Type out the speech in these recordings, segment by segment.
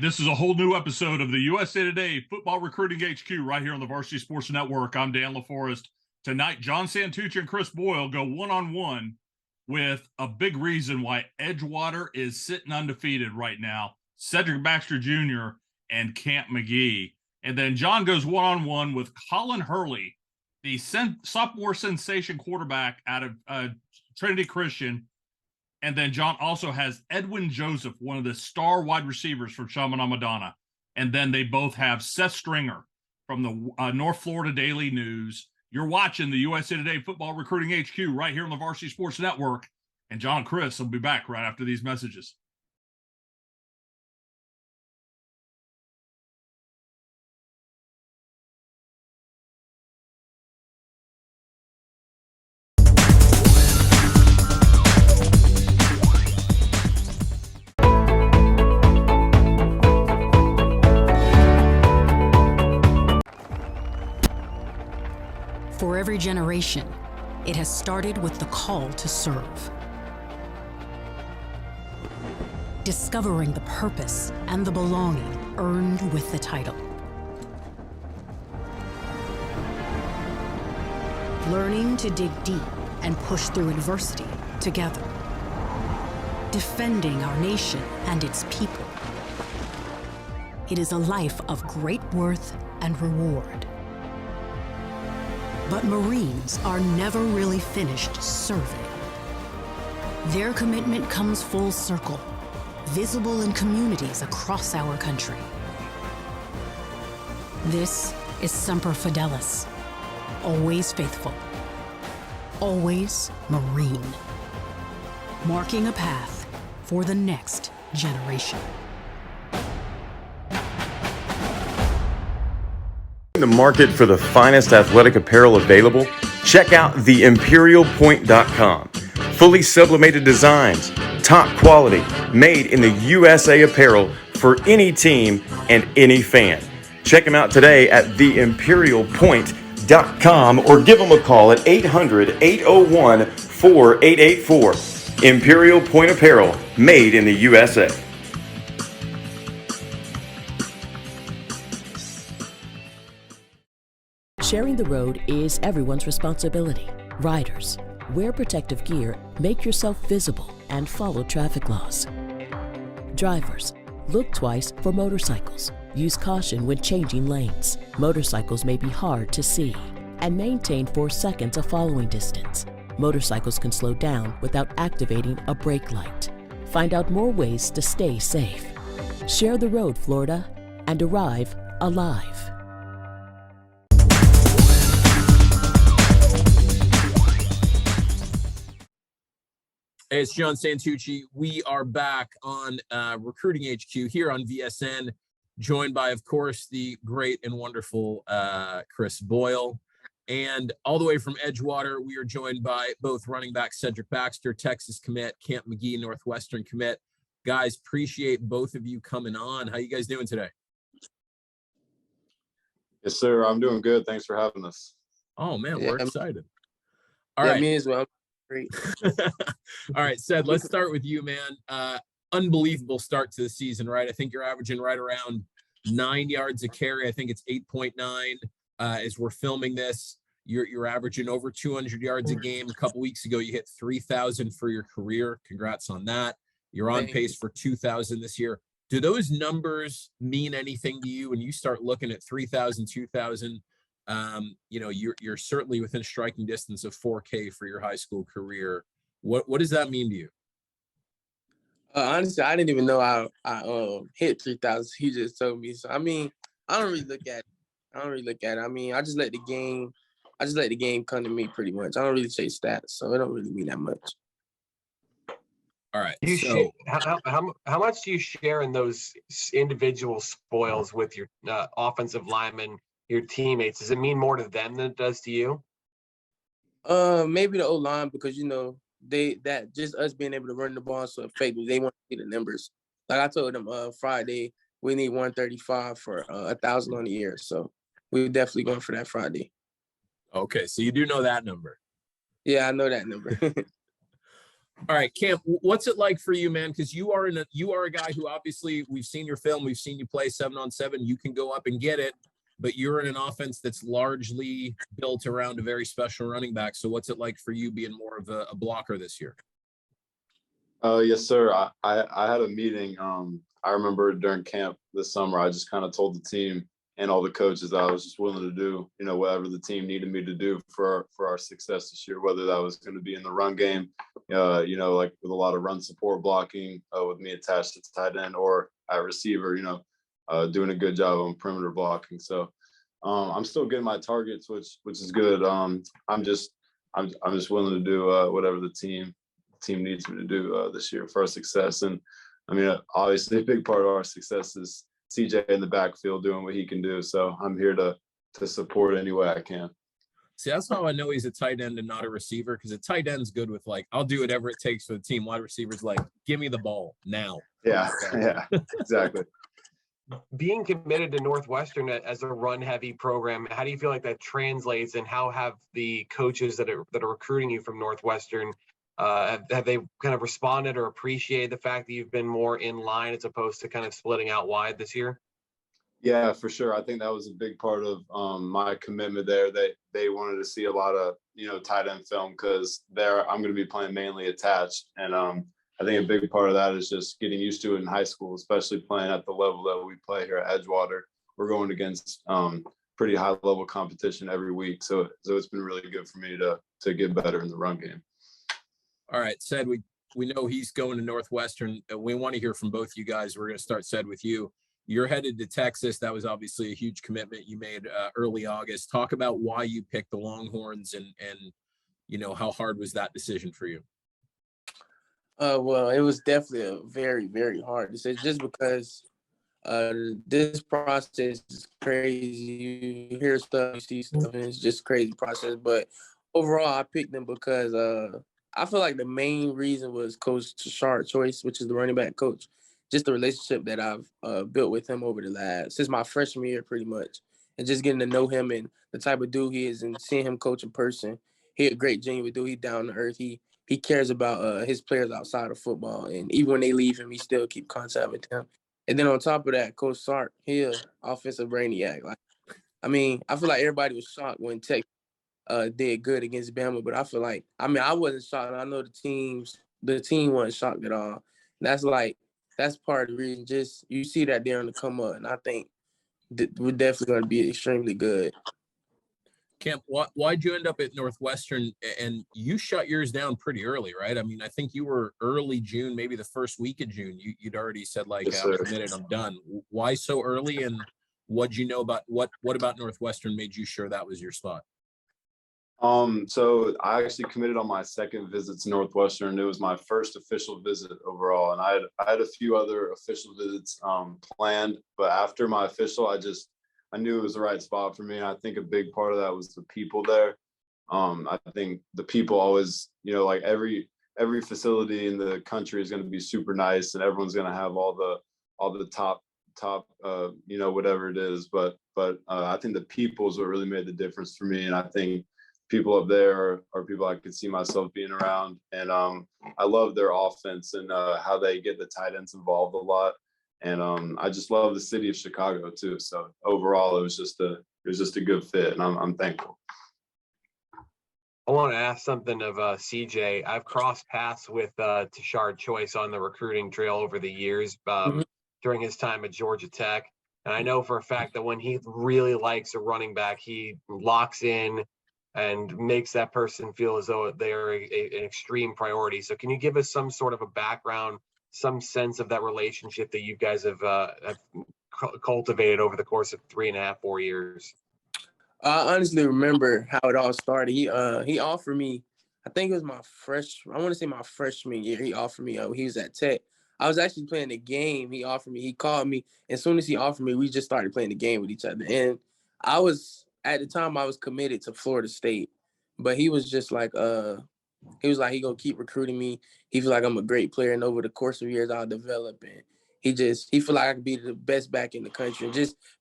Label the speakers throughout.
Speaker 1: this is a whole new episode of the USA Today Football Recruiting HQ right here on the Varsity Sports Network. I'm Dan LaForest. Tonight, John Santucci and Chris Boyle go one-on-one with a big reason why Edgewater is sitting undefeated right now. Cedric Baxter Jr. and Camp McGee. And then John goes one-on-one with Colin Hurley, the sophomore sensation quarterback out of Trinity Christian. And then John also has Edwin Joseph, one of the star wide receivers from Chaminade Madonna. And then they both have Seth Stringer from the North Florida Daily News. You're watching the USA Today Football Recruiting HQ right here on the Varsity Sports Network. And John and Chris will be back right after these messages.
Speaker 2: For every generation, it has started with the call to serve. Discovering the purpose and the belonging earned with the title. Learning to dig deep and push through adversity together. Defending our nation and its people. It is a life of great worth and reward. But Marines are never really finished serving. Their commitment comes full circle, visible in communities across our country. This is Semper Fidelis, always faithful, always Marine, marking a path for the next generation.
Speaker 3: In the market for the finest athletic apparel available? Check out theimperialpoint.com. Fully sublimated designs, top quality, made in the USA apparel for any team and any fan. Check them out today at theimperialpoint.com or give them a call at 800-801-4884. Imperial Point Apparel, made in the USA.
Speaker 4: Sharing the road is everyone's responsibility. Riders, wear protective gear, make yourself visible, and follow traffic laws. Drivers, look twice for motorcycles. Use caution when changing lanes. Motorcycles may be hard to see. And maintain 4 seconds of following distance. Motorcycles can slow down without activating a brake light. Find out more ways to stay safe. Share the road, Florida, and arrive alive.
Speaker 5: Hey, it's John Santucci. We are back on Recruiting HQ here on VSN, joined by, of course, the great and wonderful Chris Boyle. And all the way from Edgewater, we are joined by both running back Cedric Baxter, Texas commit, Camp McGee, Northwestern commit. Guys, appreciate both of you coming on. How you guys doing today?
Speaker 6: Yes, sir. I'm doing good. Thanks for having us.
Speaker 5: Oh, man, we're excited. All right.
Speaker 7: Me as well. Great.
Speaker 5: All right, Sed, let's start with you, man. Unbelievable start to the season, right? I think you're averaging right around 9 yards a carry. I think it's 8.9 as we're filming this. You're averaging over 200 yards a game. A couple weeks ago, you hit 3,000 for your career. Congrats on that. You're on pace for 2,000 this year. Do those numbers mean anything to you when you start looking at 3,000, 2,000? You're certainly within striking distance of 4K for your high school career. What does that mean to you?
Speaker 7: Honestly, I didn't even know I hit 3,000. He just told me. So I mean, I don't really look at it. I mean, I just let the game come to me pretty much. I don't really chase stats, so it don't really mean that much.
Speaker 5: All right.
Speaker 8: How much do you share in those individual spoils with your offensive linemen, your teammates? Does it mean more to them than it does to you?
Speaker 7: Maybe the O-line, because that just us being able to run the ball so effectively, they want to see the numbers. Like I told them Friday, we need 135 for 1,000 on the year. So we're definitely going for that Friday.
Speaker 5: Okay, so you do know that number.
Speaker 7: Yeah, I know that number.
Speaker 5: All right, Camp, what's it like for you, man? Because you are a guy who obviously we've seen your film, we've seen you play 7-on-7. You can go up and get it, but you're in an offense that's largely built around a very special running back. So what's it like for you being more of a blocker this year?
Speaker 6: Yes, sir. I had a meeting. I remember during camp this summer, I just kind of told the team and all the coaches that I was just willing to do, whatever the team needed me to do for our success this year, whether that was going to be in the run game, like with a lot of run support blocking with me attached to tight end, or at receiver, doing a good job on perimeter blocking. So I'm still getting my targets, which is good. I'm just willing to do whatever the team needs me to do this year for our success. And I mean, obviously a big part of our success is CJ in the backfield doing what he can do. So I'm here to support any way I can.
Speaker 5: See, that's how I know he's a tight end and not a receiver, because a tight end's good with like, I'll do whatever it takes for the team. Wide receivers like, give me the ball now.
Speaker 6: Yeah, exactly.
Speaker 8: Being committed to Northwestern as a run-heavy program, how do you feel like that translates, and how have the coaches that are recruiting you from Northwestern have they kind of responded or appreciated the fact that you've been more in line as opposed to kind of splitting out wide this year?
Speaker 6: Yeah, for sure. I think that was a big part of my commitment there. They wanted to see a lot of tight end film, because I'm going to be playing mainly attached, and I think a big part of that is just getting used to it in high school, especially playing at the level that we play here at Edgewater. We're going against pretty high level competition every week, so it's been really good for me to get better in the run game.
Speaker 5: All right, Sed, we know he's going to Northwestern. We want to hear from both you guys. We're going to start, Sed, with you. You're headed to Texas. That was obviously a huge commitment you made early August. Talk about why you picked the Longhorns, and how hard was that decision for you?
Speaker 7: Well, it was definitely a very, very hard decision, just because this process is crazy. You hear stuff, you see stuff, and it's just a crazy process. But overall, I picked them because I feel like the main reason was Coach Tashard Choice, which is the running back coach. Just the relationship that I've built with him over the last, since my freshman year, pretty much, and just getting to know him and the type of dude he is, and seeing him coach in person. He a great, genuine dude. He down to earth. He cares about his players outside of football, and even when they leave him, he still keep contact with them. And then on top of that, Coach Sark, he an offensive brainiac. Like, I mean, I feel like everybody was shocked when Tech did good against Bama, but I feel like, I wasn't shocked. I know the team wasn't shocked at all. And that's part of the reason. Just you see that they're on the come up, and I think we're definitely going to be extremely good.
Speaker 5: Camp, why'd you end up at Northwestern? And you shut yours down pretty early, right? I mean, I think you were early June, maybe the first week of June. You'd already said, like,
Speaker 6: Yes,
Speaker 5: I'm committed, I'm done. Why so early? And what'd you know about what about Northwestern made you sure that was your spot?
Speaker 6: So I actually committed on my second visit to Northwestern. It was my first official visit overall, and I had a few other official visits planned, but after my official, I knew it was the right spot for me. And I think a big part of that was the people there. I think the people always, like every facility in the country is going to be super nice, and everyone's going to have all the top, whatever it is. But I think the people is what really made the difference for me. And I think people up there are people I could see myself being around. And I love their offense and how they get the tight ends involved a lot. And I just love the city of Chicago too. So overall, it was just a good fit, and I'm thankful.
Speaker 8: I want to ask something of CJ. I've crossed paths with Tashard Choice on the recruiting trail over the years during his time at Georgia Tech. And I know for a fact that when he really likes a running back, he locks in and makes that person feel as though they're an extreme priority. So can you give us some sort of a background, some sense of that relationship that you guys have cultivated over the course of 3.5, 4 years?
Speaker 7: I honestly remember how it all started. He offered me, I think it was my freshman year. He offered me, he was at Tech. I was actually playing the game. He called me. As soon as he offered me, we just started playing the game with each other. And at the time I was committed to Florida State, but he was just like, he was like, he gonna keep recruiting me. He feel like I'm a great player, and over the course of years I'll develop. And he feel like I could be the best back in the country. And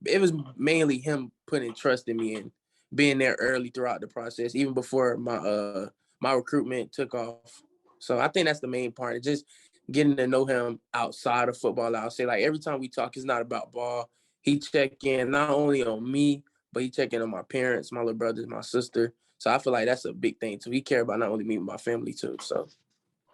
Speaker 7: it was mainly him putting trust in me and being there early throughout the process, even before my recruitment took off. So I think that's the main part. It's just getting to know him outside of football. I'll say, like, every time we talk, it's not about ball. He check in not only on me, but he check in on my parents, my little brothers, my sister. So I feel like that's a big thing too. He care about not only me, but my family too. So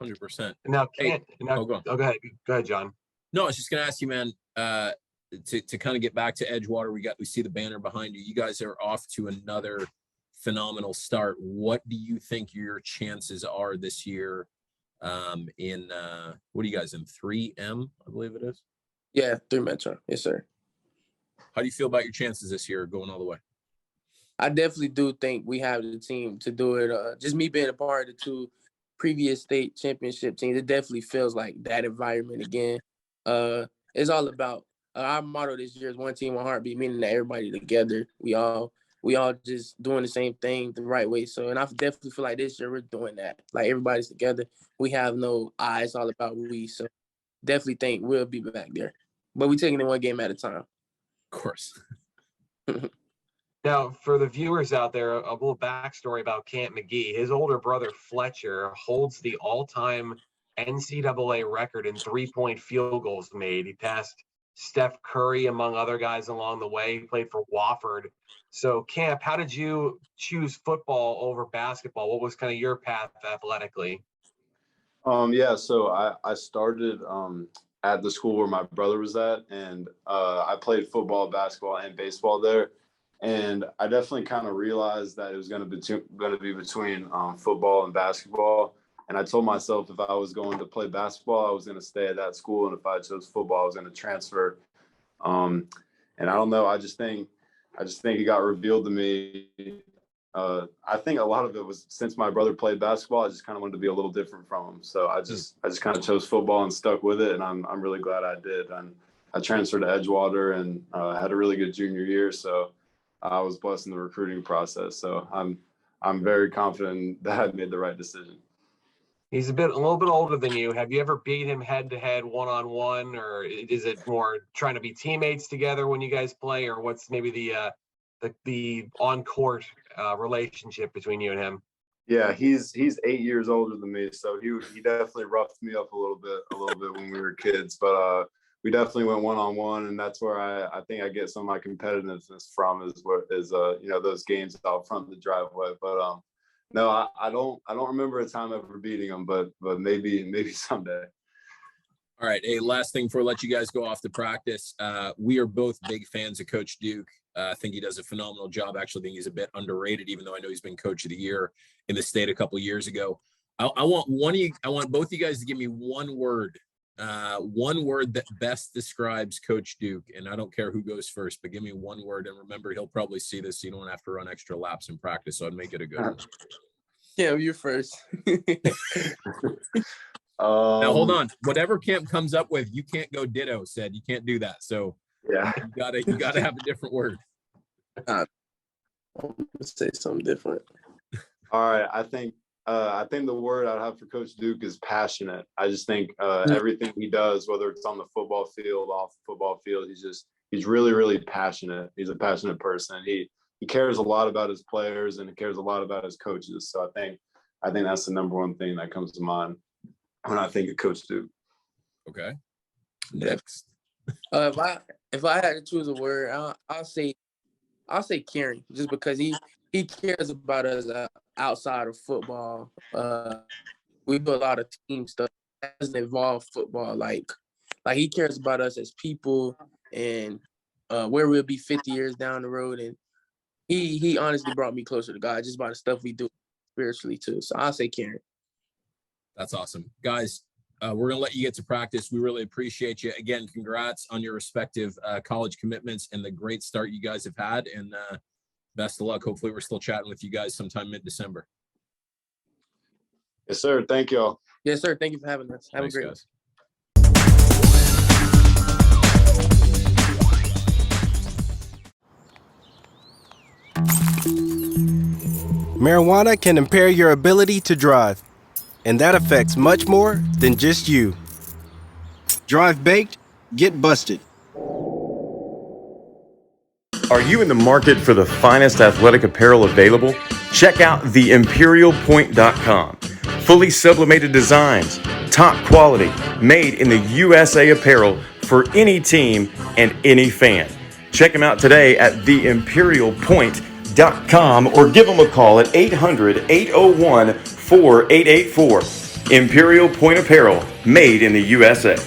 Speaker 5: 100%.
Speaker 8: Now,
Speaker 5: Hey,
Speaker 8: go ahead. Go ahead, John.
Speaker 5: No, I was just gonna ask you, man, to kind of get back to Edgewater. We see the banner behind you. You guys are off to another phenomenal start. What do you think your chances are this year? In what are you guys in 3M? I believe it is.
Speaker 7: yeah, 3 Metro. Yes, sir.
Speaker 5: How do you feel about your chances this year going all the way?
Speaker 7: I definitely do think we have the team to do it. Just me being a part of the 2 previous state championship teams, it definitely feels like that environment again. It's all about our motto this year is one team, one heartbeat, meaning that everybody together. We all just doing the same thing the right way. So, and I definitely feel like this year we're doing that. Like everybody's together. We have no eyes all about we. So definitely think we'll be back there. But we're taking it one game at a time.
Speaker 5: Of course.
Speaker 8: Now, for the viewers out there, a little backstory about Camp McGee. His older brother, Fletcher, holds the all-time NCAA record in three-point field goals made. He passed Steph Curry, among other guys along the way. He played for Wofford. So, Camp, how did you choose football over basketball? What was kind of your path athletically?
Speaker 6: Yeah, so I started at the school where my brother was at, and I played football, basketball, and baseball there. And I definitely kind of realized that it was going to be between football and basketball. And I told myself if I was going to play basketball, I was going to stay at that school, and if I chose football, I was going to transfer. And I don't know. I just think it got revealed to me. I think a lot of it was since my brother played basketball, I just kind of wanted to be a little different from him. So I just kind of chose football and stuck with it, and I'm really glad I did. And I transferred to Edgewater and had a really good junior year. So I was blessed in the recruiting process. So I'm very confident that I made the right decision.
Speaker 8: He's a little bit older than you. Have you ever beat him head-to-head, one-on-one, or is it more trying to be teammates together when you guys play, or what's maybe the on-court relationship between you and him?
Speaker 6: Yeah, he's 8 years older than me, so he definitely roughed me up a little bit when we were kids. But we definitely went one-on-one, and that's where I think I get some of my competitiveness from is those games out front of the driveway. But no, I don't remember a time ever beating him, but maybe someday.
Speaker 5: All right. Hey, last thing before I let you guys go off to practice. We are both big fans of Coach Duke. I think he does a phenomenal job. Actually, I think he's a bit underrated, even though I know he's been Coach of the Year in the state a couple of years ago. I want both of you guys to give me one word that best describes Coach Duke. And I don't care who goes first, but give me one word. And remember, he'll probably see this, so you don't have to run extra laps in practice. So I'd make it a good one.
Speaker 7: Yeah, you're first.
Speaker 5: Now hold on. Whatever Camp comes up with, you can't go ditto. Said you can't do that. So
Speaker 6: yeah,
Speaker 5: you gotta have a different word.
Speaker 7: Let's say something different.
Speaker 6: All right, I think the word I'd have for Coach Duke is passionate. I just think everything he does, whether it's on the football field, off the football field, he's really, really passionate. He's a passionate person. He cares a lot about his players, and he cares a lot about his coaches. So I think that's the number one thing that comes to mind when I think of Coach Duke.
Speaker 5: Okay. Next.
Speaker 7: If I had to choose a word, I'll say caring, just because he cares about us outside of football. We do a lot of team stuff that doesn't involve football. Like he cares about us as people and where we'll be 50 years down the road. And he honestly brought me closer to God just by the stuff we do spiritually too. So I'll say caring.
Speaker 5: That's awesome. Guys, we're going to let you get to practice. We really appreciate you. Again, congrats on your respective college commitments and the great start you guys have had. And best of luck. Hopefully we're still chatting with you guys sometime mid-December.
Speaker 6: Yes, sir. Thank you all.
Speaker 7: Yes, sir. Thank you for having us. Have
Speaker 5: Thanks,
Speaker 7: a great
Speaker 5: guys.
Speaker 9: Marijuana can impair your ability to drive, and that affects much more than just you. Drive baked, get busted.
Speaker 3: Are you in the market for the finest athletic apparel available? Check out theimperialpoint.com. fully sublimated designs, top quality, made in the USA apparel for any team and any fan. Check them out today at theimperialpoint.com or give them a call at 800-801-4884. Imperial Point Apparel, made in the USA.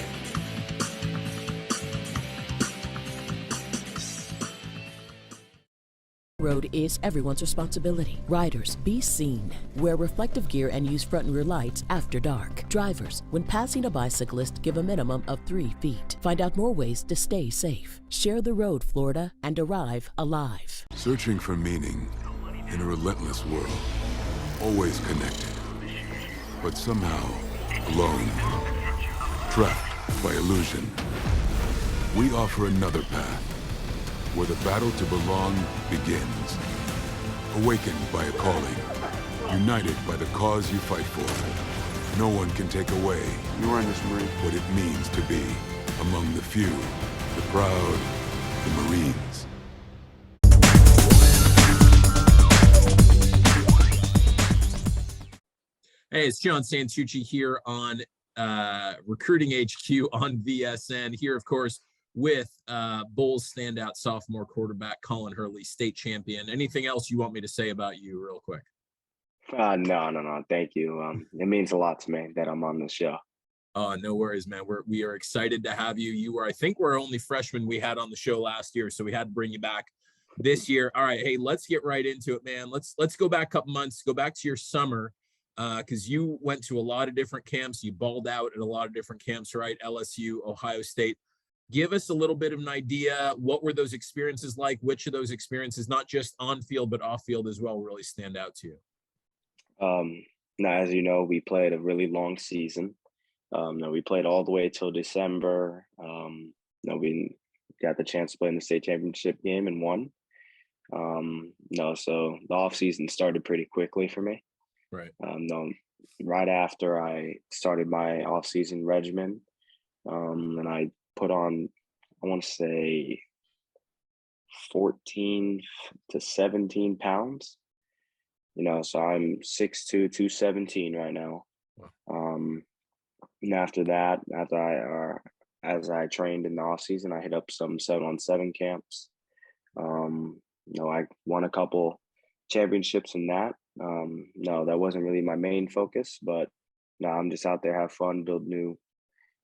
Speaker 4: Road is everyone's responsibility. Riders, be seen. Wear reflective gear and use front and rear lights after dark. Drivers, when passing a bicyclist, give a minimum of 3 feet. Find out more ways to stay safe. Share the road, Florida, and arrive alive.
Speaker 10: Searching for meaning in a relentless world. Always connected, but somehow alone. Trapped by illusion. We offer another path, where the battle to belong begins. Awakened by a calling, united by the cause you fight for. No one can take away what it means to be among the few, the proud, the Marines.
Speaker 5: Hey, it's John Santucci here on Recruiting HQ on VSN. Here, of course, with Bulls standout sophomore quarterback Colin Hurley, state champion. Anything else you want me to say about you real quick?
Speaker 11: No. Thank you. It means a lot to me that I'm on this show.
Speaker 5: No worries, man. We are excited to have you. You were, I think, we're only freshmen we had on the show last year, so we had to bring you back this year. All right, hey, let's get right into it, man. Let's go back a couple months, go back to your summer, because you went to a lot of different camps. You balled out at a lot of different camps, right? LSU, Ohio State. Give us a little bit of an idea. What were those experiences like? Which of those experiences, not just on field, but off field as well, really stand out to you?
Speaker 11: Now, as you know, we played a really long season. We played all the way till December. We got the chance to play in the state championship game and won. So the off season started pretty quickly for me.
Speaker 5: Right.
Speaker 11: Right after I started my off season regimen, and I put on, I want to say 14 to 17 pounds, so I'm 6'2", 217 right now. And after that, as I trained in the off season, I hit up some 7-on-7 camps. I won a couple championships in that. That wasn't really my main focus, but I'm just out there, have fun, build new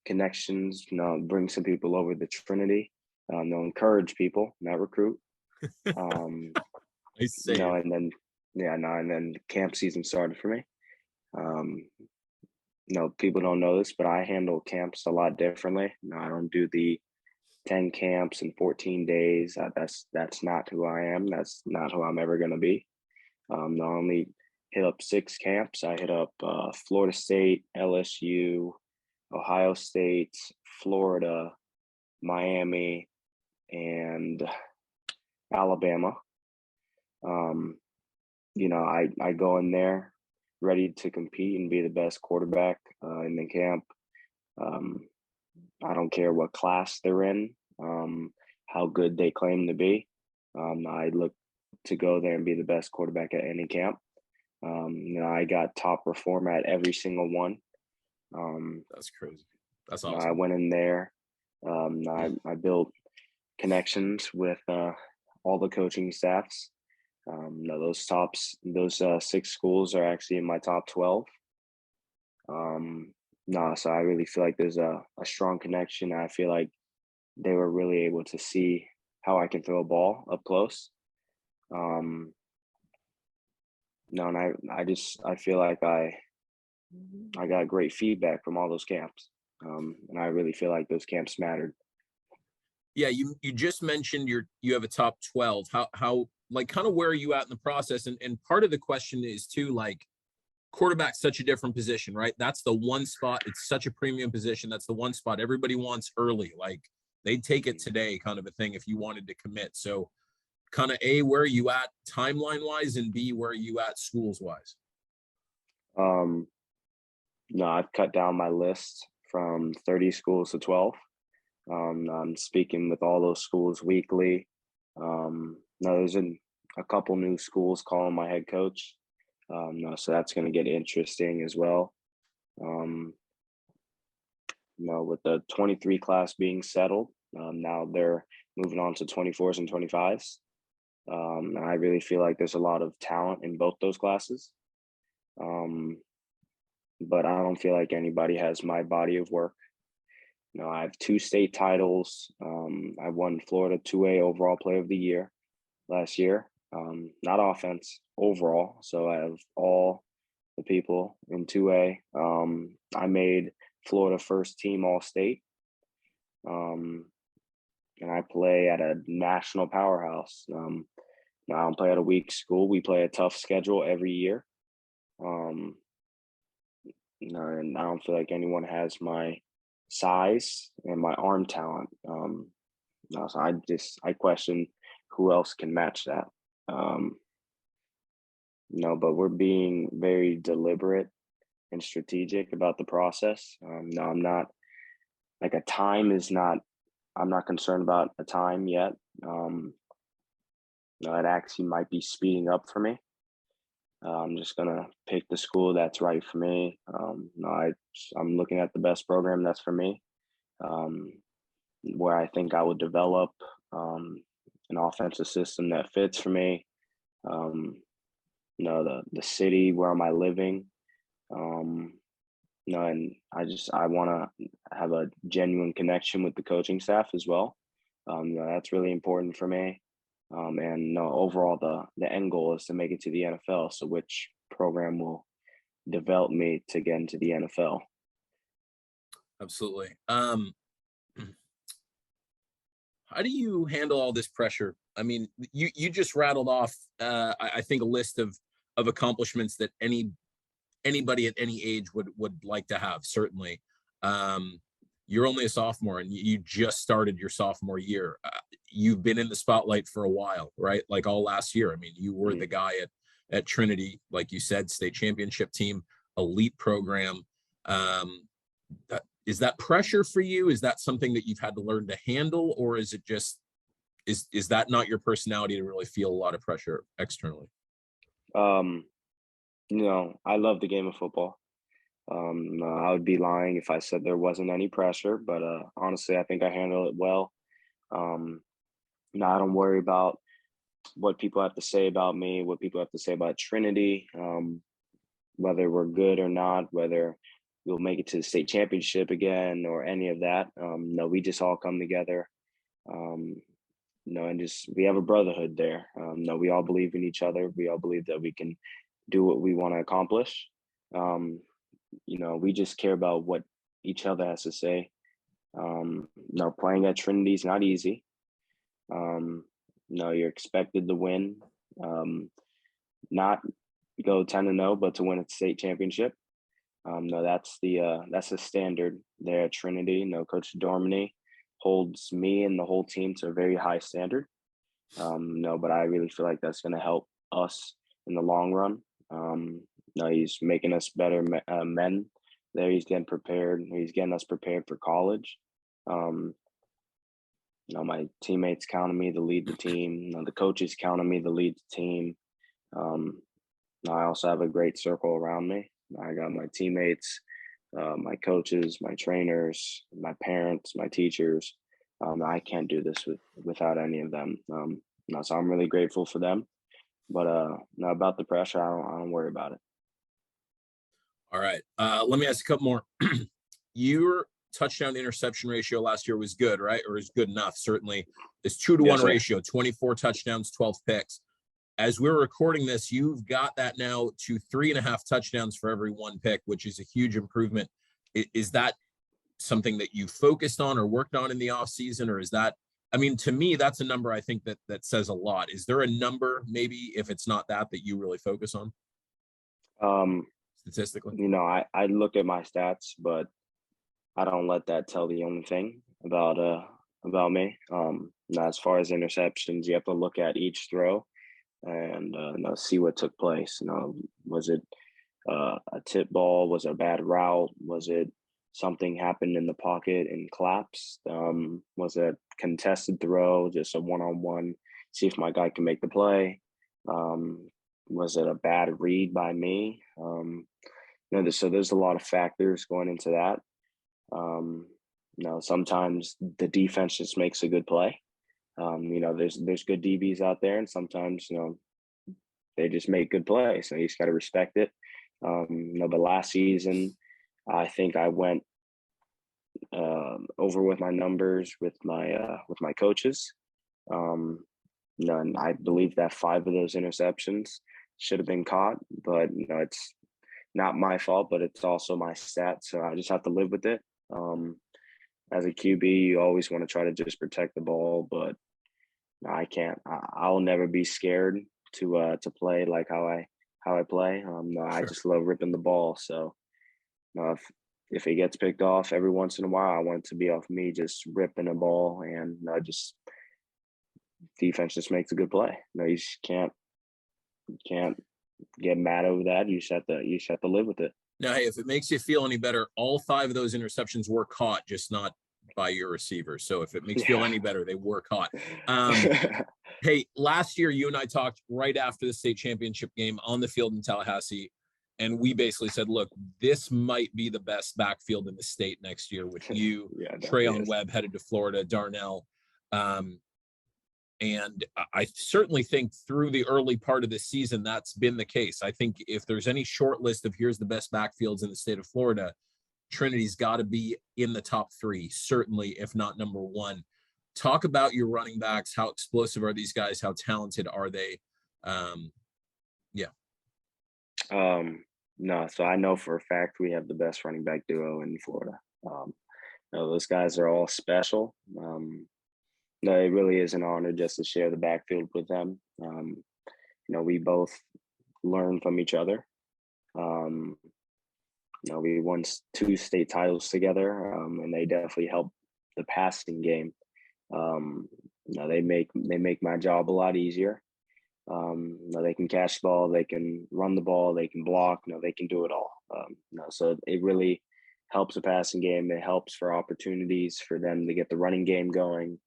Speaker 11: connections, bring some people over the Trinity, encourage people, not recruit.
Speaker 5: I say,
Speaker 11: and then camp season started for me. People don't know this, but I handle camps a lot differently. I don't do the 10 camps in 14 days. That's not who I am. That's not who I'm ever going to be. I only hit up 6 camps. I hit up Florida State, LSU, Ohio State, Florida, Miami, and Alabama. I go in there ready to compete and be the best quarterback in the camp. I don't care what class they're in, how good they claim to be. I look to go there and be the best quarterback at any camp. I got top performer at every single one.
Speaker 5: That's crazy. That's awesome.
Speaker 11: I went in there. I built connections with all the coaching staffs. Those 6 schools are actually in my top 12. So I really feel like there's a strong connection. I feel like they were really able to see how I can throw a ball up close. And I feel like I got great feedback from all those camps. And I really feel like those camps mattered.
Speaker 5: Yeah, you just mentioned you have a top 12. How like kind of where are you at in the process? And part of the question is too, like, quarterback's such a different position, right? That's the one spot. It's such a premium position. That's the one spot everybody wants early. Like, they'd take it today, kind of a thing, if you wanted to commit. So kind of A, where are you at timeline wise, and B, where are you at schools wise?
Speaker 11: I've cut down my list from 30 schools to 12. I'm speaking with all those schools weekly. There's a couple new schools calling my head coach. No, so that's going to get interesting as well. With the 23 class being settled, now they're moving on to 24s and 25s. And I really feel like there's a lot of talent in both those classes. But I don't feel like anybody has my body of work. I have 2 state titles. I won Florida 2A overall player of the year last year. Not offense, overall. So I have all the people in 2A. I made Florida first team all state. And I play at a national powerhouse. I don't play at a weak school. We play a tough schedule every year. And I don't feel like anyone has my size and my arm talent. So I question who else can match that. But we're being very deliberate and strategic about the process. No, I'm not like I'm not concerned about a time yet. It actually might be speeding up for me. I'm just gonna pick the school that's right for me. I'm looking at the best program that's for me, where I think I would develop an offensive system that fits for me. The city where am I living? And I want to have a genuine connection with the coaching staff as well. That's really important for me. And overall, the end goal is to make it to the NFL. So which program will develop me to get into the NFL?
Speaker 5: Absolutely. How do you handle all this pressure? I mean, you just rattled off, I think, a list of accomplishments that anybody at any age would like to have. Certainly, you're only a sophomore, and you just started your sophomore year. You've been in the spotlight for a while, right? Like all last year. I mean, you were the guy at Trinity, like you said, state championship team, elite program. Is that pressure for you? Is that something that you've had to learn to handle, or is it just is that not your personality to really feel a lot of pressure externally?
Speaker 11: I love the game of football. I would be lying if I said there wasn't any pressure, but honestly, I think I handle it well. I don't worry about what people have to say about me, what people have to say about Trinity, whether we're good or not, whether we'll make it to the state championship again or any of that. We just all come together, and just we have a brotherhood there. We all believe in each other. We all believe that we can do what we want to accomplish. We just care about what each other has to say. Playing at Trinity is not easy. You're expected to win, not go 10-0, but to win a state championship. That's the standard there at Trinity. Coach Dormany holds me and the whole team to a very high standard. But I really feel like that's going to help us in the long run. He's making us better men there. He's getting prepared. He's getting us prepared for college. My teammates count on me to lead the team. The coaches count on me to lead the team. I also have a great circle around me. I got my teammates, my coaches, my trainers, my parents, my teachers. I can't do this without any of them. So I'm really grateful for them. But about the pressure, I don't worry about it.
Speaker 5: All right. Let me ask a couple more. Your touchdown to interception ratio last year was good, right? Or is good enough, certainly. This 2-to-1 ratio, 24 touchdowns, 12 picks. As we're recording this, you've got that now to 3.5 touchdowns for every 1 pick, which is a huge improvement. Is that something that you focused on or worked on in the offseason? Or is that, I mean, to me, that's a number I think that says a lot. Is there a number, maybe, if it's not that you really focus on? Statistically?
Speaker 11: I look at my stats, but I don't let that tell the only thing about me. As far as interceptions, you have to look at each throw and see what took place. Was it a tip ball? Was it a bad route? Was it something happened in the pocket and collapsed? Was it contested throw? Just a one-on-one? See if my guy can make the play. was it a bad read by me? So there's a lot of factors going into that. Sometimes the defense just makes a good play. There's good DBs out there, and sometimes they just make good plays. So you just got to respect it. But last season, I think I went over with my numbers with my coaches. And I believe that 5 of those interceptions should have been caught, but it's not my fault, but it's also my stat. So I just have to live with it. As a QB, you always want to try to just protect the ball, but I can't. I'll never be scared to play like how I play. I just love ripping the ball. So if it gets picked off every once in a while, I want it to be off me just ripping a ball, and just defense just makes a good play. You just can't get mad over that. You just have to live with it.
Speaker 5: Now, hey, if it makes you feel any better, all 5 of those interceptions were caught, just not by your receiver. So if it makes you feel any better, they were caught. Hey, last year, you and I talked right after the state championship game on the field in Tallahassee, and we basically said, look, this might be the best backfield in the state next year with you, Trayon Webb headed to Florida, Darnell. And I certainly think through the early part of the season, that's been the case. I think if there's any short list of here's the best backfields in the state of Florida, Trinity's got to be in the top 3, certainly, if not number 1. Talk about your running backs. How explosive are these guys? How talented are they?
Speaker 11: No, so I know for a fact we have the best running back duo in Florida. Those guys are all special. No, it really is an honor just to share the backfield with them. We both learn from each other. We won 2 state titles together, and they definitely help the passing game. They make my job a lot easier. They can catch the ball, they can run the ball, they can block. They can do it all. So it really helps the passing game. It helps for opportunities for them to get the running game going.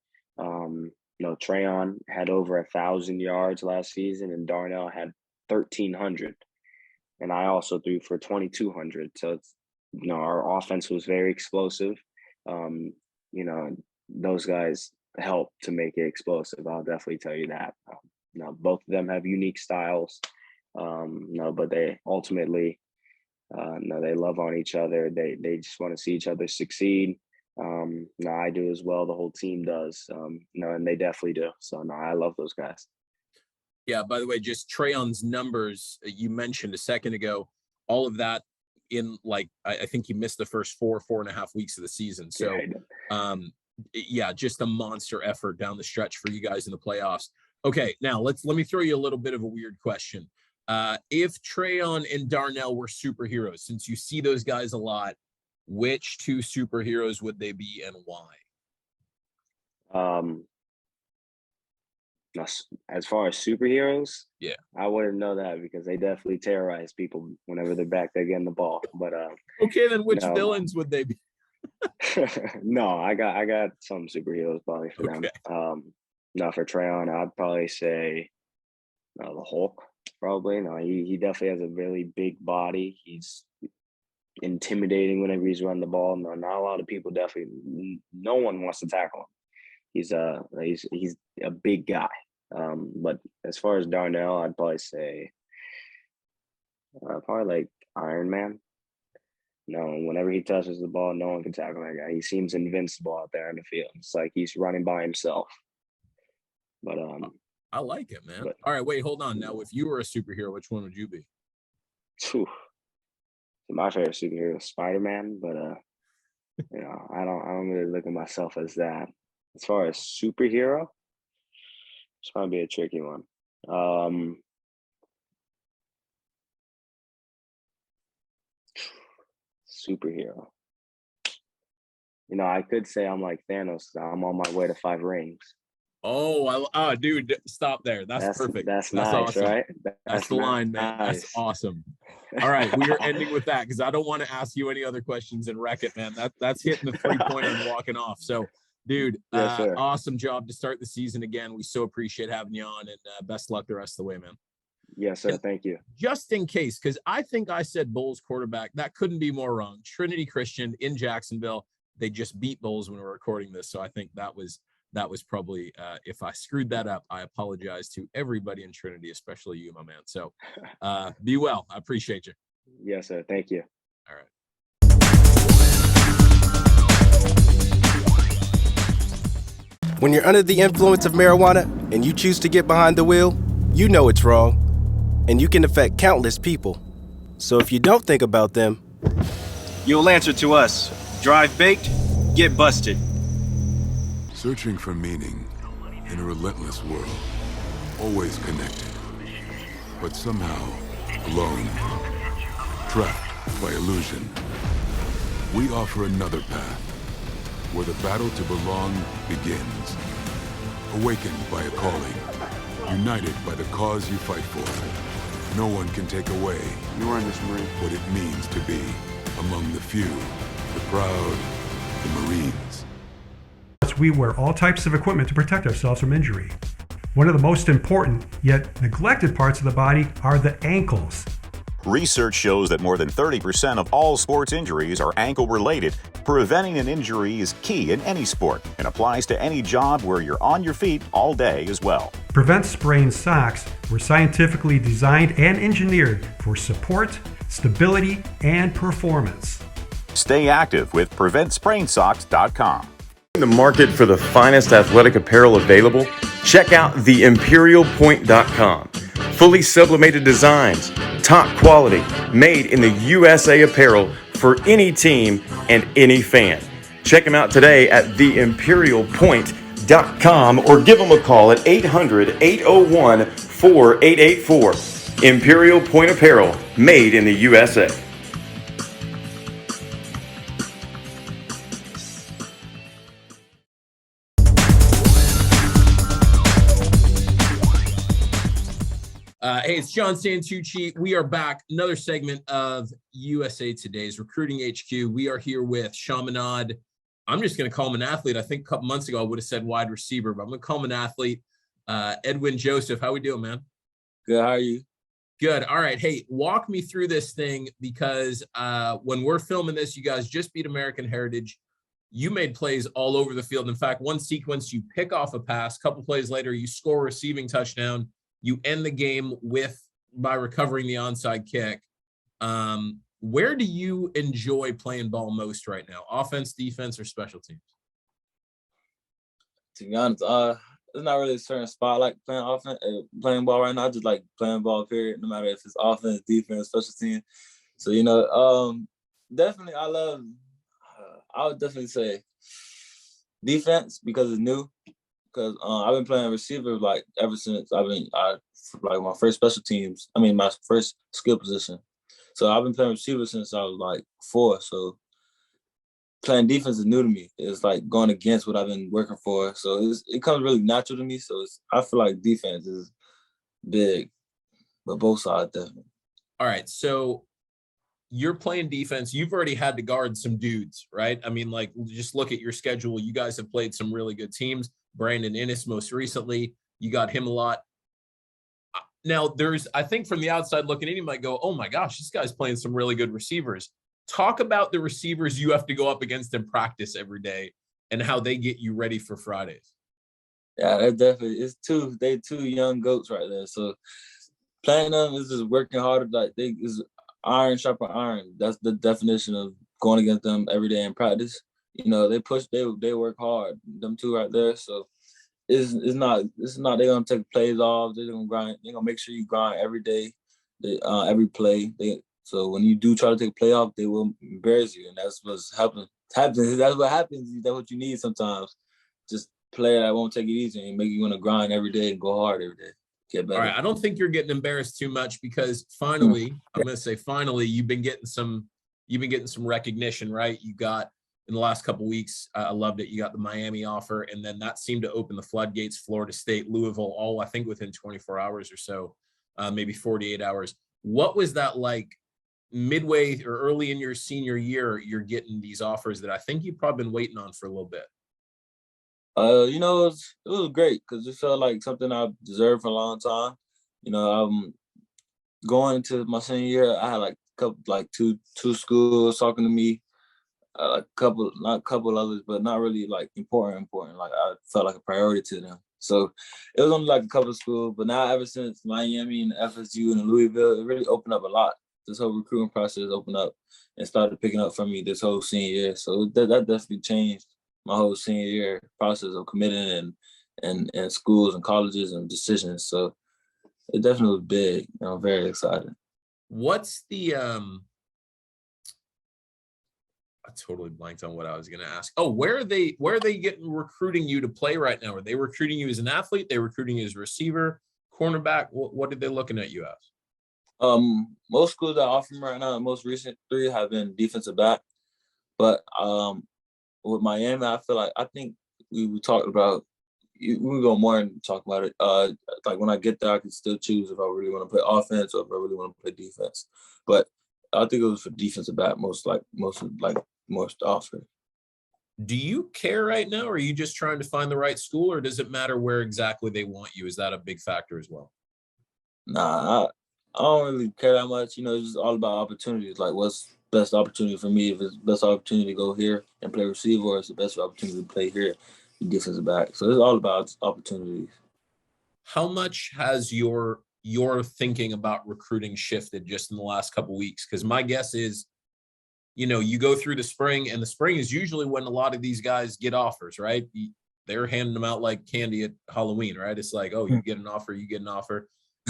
Speaker 11: Trayon had over 1,000 yards last season, and Darnell had 1,300, and I also threw for 2,200. So it's our offense was very explosive. Those guys help to make it explosive. I'll definitely tell you that. Both of them have unique styles. But they ultimately, they love on each other. They just want to see each other succeed. I do as well. The whole team does. And they definitely do. So I love those guys.
Speaker 5: Yeah. By the way, just Trayon's numbers you mentioned a second ago, all of that in I think he missed the first 4.5 weeks of the season. So, just a monster effort down the stretch for you guys in the playoffs. Okay, now let me throw you a little bit of a weird question. If Trayon and Darnell were superheroes, since you see those guys a lot, which 2 superheroes would they be and why?
Speaker 11: As far as superheroes,
Speaker 5: yeah,
Speaker 11: I wouldn't know that because they definitely terrorize people whenever they're back there getting the ball. But
Speaker 5: okay, then which villains would they be?
Speaker 11: No, I got some superheroes probably for them. For Trayon, I'd probably say the Hulk. Probably. He definitely has a really big body. He's intimidating whenever he's running the ball. Not a lot of people no one wants to tackle him. He's a big guy. But as far as Darnell, I'd probably say probably like Iron Man. Whenever he touches the ball, no one can tackle that guy. He seems invincible out there in the field. It's like he's running by himself. But
Speaker 5: I like it, man. All right, wait, hold on. Now, if you were a superhero, which one would you be?
Speaker 11: My favorite superhero is Spider-Man, but I don't really look at myself as that. As far as superhero, it's probably be a tricky one. Superhero. I could say I'm like Thanos. I'm on my way to 5 rings.
Speaker 5: Oh, dude, stop there. That's perfect.
Speaker 11: That's nice,
Speaker 5: awesome.
Speaker 11: Right?
Speaker 5: That's the line, man.
Speaker 11: Nice.
Speaker 5: That's awesome. All right, we are ending with that because I don't want to ask you any other questions and wreck it, man. That's hitting the 3-pointer and walking off. So, dude, awesome job to start the season again. We so appreciate having you on, and best luck the rest of the way, man.
Speaker 11: Yes, sir. Thank you.
Speaker 5: Just in case, because I think I said Bulls quarterback. That couldn't be more wrong. Trinity Christian in Jacksonville. They just beat Bulls when we were recording this. So I think that was probably, if I screwed that up, I apologize to everybody in Trinity, especially you, my man. So be well. I appreciate you.
Speaker 11: Yes, sir. Thank you.
Speaker 5: All right.
Speaker 9: When you're under the influence of marijuana and you choose to get behind the wheel, you know it's wrong, and you can affect countless people. So if you don't think about them, you'll answer to us. Drive baked, get busted.
Speaker 10: Searching for meaning in a relentless world. Always connected, but somehow alone. Trapped by illusion. We offer another path where the battle to belong begins. Awakened by a calling. United by the cause you fight for. No one can take away what it means to be among the few, the proud, the Marines.
Speaker 12: We wear all types of equipment to protect ourselves from injury. One of the most important, yet neglected parts of the body are the ankles.
Speaker 13: Research shows that more than 30% of all sports injuries are ankle-related. Preventing an injury is key in any sport and applies to any job where you're on your feet all day as well.
Speaker 12: Prevent Sprain socks were scientifically designed and engineered for support, stability, and performance.
Speaker 13: Stay active with PreventSprainSocks.com.
Speaker 3: In the market for the finest athletic apparel available, check out theimperialpoint.com. Fully sublimated designs, top quality, made in the USA apparel for any team and any fan. Check them out today at theimperialpoint.com or give them a call at 800-801-4884. Imperial Point Apparel, made in the USA.
Speaker 5: Hey, it's John Santucci. We are back. Another segment of USA Today's Recruiting HQ. We are here with Chaminade. I'm just going to call him an athlete. I think a couple months ago I would have said wide receiver, but I'm going to call him an athlete. Edwin Joseph, how we doing, man?
Speaker 7: Good. How are you?
Speaker 5: Good. All right. Hey, walk me through this thing because when we're filming this, you guys just beat American Heritage. You made plays all over the field. In fact, one sequence, you pick off a pass. A couple plays later, you score a receiving touchdown. You end the game by recovering the onside kick. Where do you enjoy playing ball most right now? Offense, defense, or special teams?
Speaker 7: To be honest, there's not really a certain spot I like playing ball right now. I just like playing ball, period, no matter if it's offense, defense, special team. So, definitely I would definitely say defense because it's new. Because I've been playing receiver like ever since my first special teams. My first skill position. So I've been playing receiver since I was like 4. So playing defense is new to me. It's like going against what I've been working for. So it comes really natural to me. So I feel like defense is big, but both sides definitely.
Speaker 5: All right, so you're playing defense. You've already had to guard some dudes, right? Just look at your schedule. You guys have played some really good teams. Brandon Innes most recently, you got him a lot. Now, I think from the outside looking in, you might go, oh my gosh, this guy's playing some really good receivers. Talk about the receivers you have to go up against in practice every day and how they get you ready for Fridays.
Speaker 7: Yeah, that definitely, they two young goats right there. So playing them is just working harder. Like is iron sharper iron. That's the definition of going against them every day in practice. They push, they work hard. Them two right there. So it's not they're gonna take plays off. They're gonna grind. They're gonna make sure you grind every day, every play. So when you do try to take a play off, they will embarrass you, and that's what's happening. That's what happens. That's what you need sometimes. Just play that won't take it easy and make you want to grind every day and go hard every day. Get better.
Speaker 5: All right, I don't think you're getting embarrassed too much because finally, I'm gonna say finally, you've been getting some recognition, right? You got. In the last couple of weeks, I loved it. You got the Miami offer, and then that seemed to open the floodgates. Florida State, Louisville, all I think within 24 hours or so, maybe 48 hours. What was that like midway or early in your senior year? You're getting these offers that I think you've probably been waiting on for a little bit.
Speaker 7: It was great because it felt like something I deserved for a long time.
Speaker 14: going into my senior year, I had like two schools talking to me, not a couple others, but not really like important. Like I felt like a priority to them. So it was only like a couple of schools, but now ever since Miami and FSU and Louisville, it really opened up a lot. This whole recruiting process opened up and started picking up for me this whole senior year. So that definitely changed my whole senior year process of committing and schools and colleges and decisions. So it definitely was big. I'm very excited.
Speaker 5: What's the I totally blanked on what I was going to ask. Oh, where are they getting recruiting you to play right now? Are they recruiting you as an athlete? They recruiting you as a receiver, cornerback? What are they looking at you as?
Speaker 14: Most schools that offer me right now, the most recent 3 have been defensive back. But with Miami, I think we talked about, we can go more and talk about it. Like when I get there, I can still choose if I really want to play offense or if I really want to play defense. But I think it was for defensive back most often.
Speaker 5: Do you care right now, or are you just trying to find the right school, or does it matter where exactly they want you? Is that a big factor as well?
Speaker 14: Nah, I don't really care that much. It's just all about opportunities. Like, what's best opportunity for me? If it's best opportunity to go here and play receiver, or it's the best opportunity to play here, defensive back. So it's all about opportunities.
Speaker 5: How much has your thinking about recruiting shifted just in the last couple of weeks? Because my guess is, you go through the spring, and the spring is usually when a lot of these guys get offers, right? They're handing them out like candy at Halloween, right? It's like, oh, you get an offer,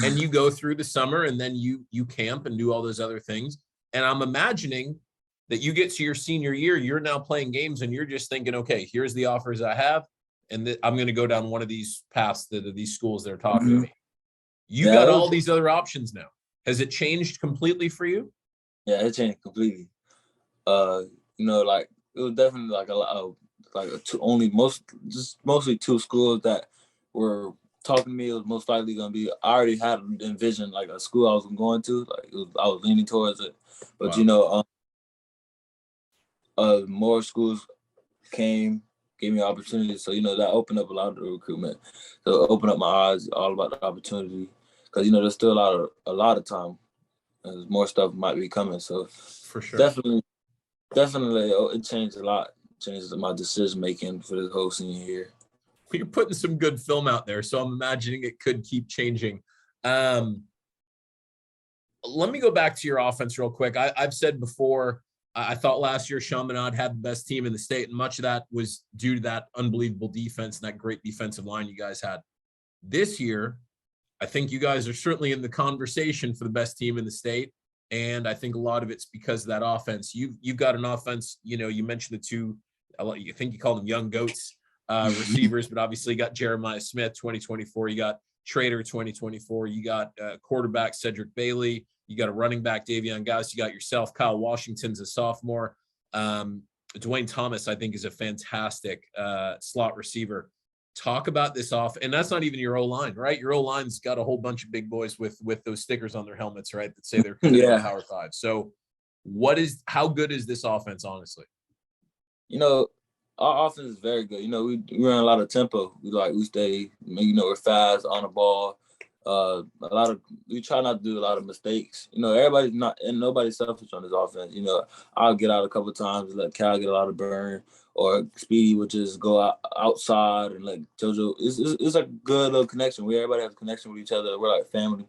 Speaker 5: and you go through the summer, and then you camp and do all those other things. And I'm imagining that you get to your senior year, you're now playing games, and you're just thinking, okay, here's the offers I have, and I'm going to go down one of these paths that these schools that are talking to me. You got all these other options now. Has it changed completely for you?
Speaker 14: Yeah, it changed completely. Like it was definitely like a lot of mostly 2 schools that were talking to me. It was most likely gonna be. I already had envisioned like a school I was going to. Like I was leaning towards it, but
Speaker 5: wow.
Speaker 14: More schools gave me opportunities. So that opened up a lot of the recruitment. So it opened up my eyes all about the opportunity, because there's still a lot of time. There's more stuff might be coming. So
Speaker 5: for sure,
Speaker 14: definitely, it changed a lot. Changed my decision making for this whole senior year.
Speaker 5: You're putting some good film out there, so I'm imagining it could keep changing. Let me go back to your offense real quick. I've said before, I thought last year Chaminade had the best team in the state, and much of that was due to that unbelievable defense and that great defensive line you guys had. This year, I think you guys are certainly in the conversation for the best team in the state. And I think a lot of it's because of that offense. You've got an offense, you mentioned the 2, I think you called them young goats, receivers, but obviously you got Jeremiah Smith, 2024. You got Trader, 2024. You got quarterback Cedric Bailey. You got a running back, Davion Gauss. You got yourself, Kyle Washington's a sophomore. Dwayne Thomas, I think, is a fantastic slot receiver. Talk about this off, and that's not even your O-line, right? Your O-line's got a whole bunch of big boys with those stickers on their helmets, right? That say they're committed to Power 5. So how good is this offense, honestly?
Speaker 14: Our offense is very good. We run a lot of tempo. We stay, we're fast on the ball. We try not to do a lot of mistakes. Nobody's selfish on this offense. I'll get out a couple of times and let Cal get a lot of burn, or Speedy would just go outside and let JoJo. It's a good little connection. Everybody has a connection with each other. We're like family.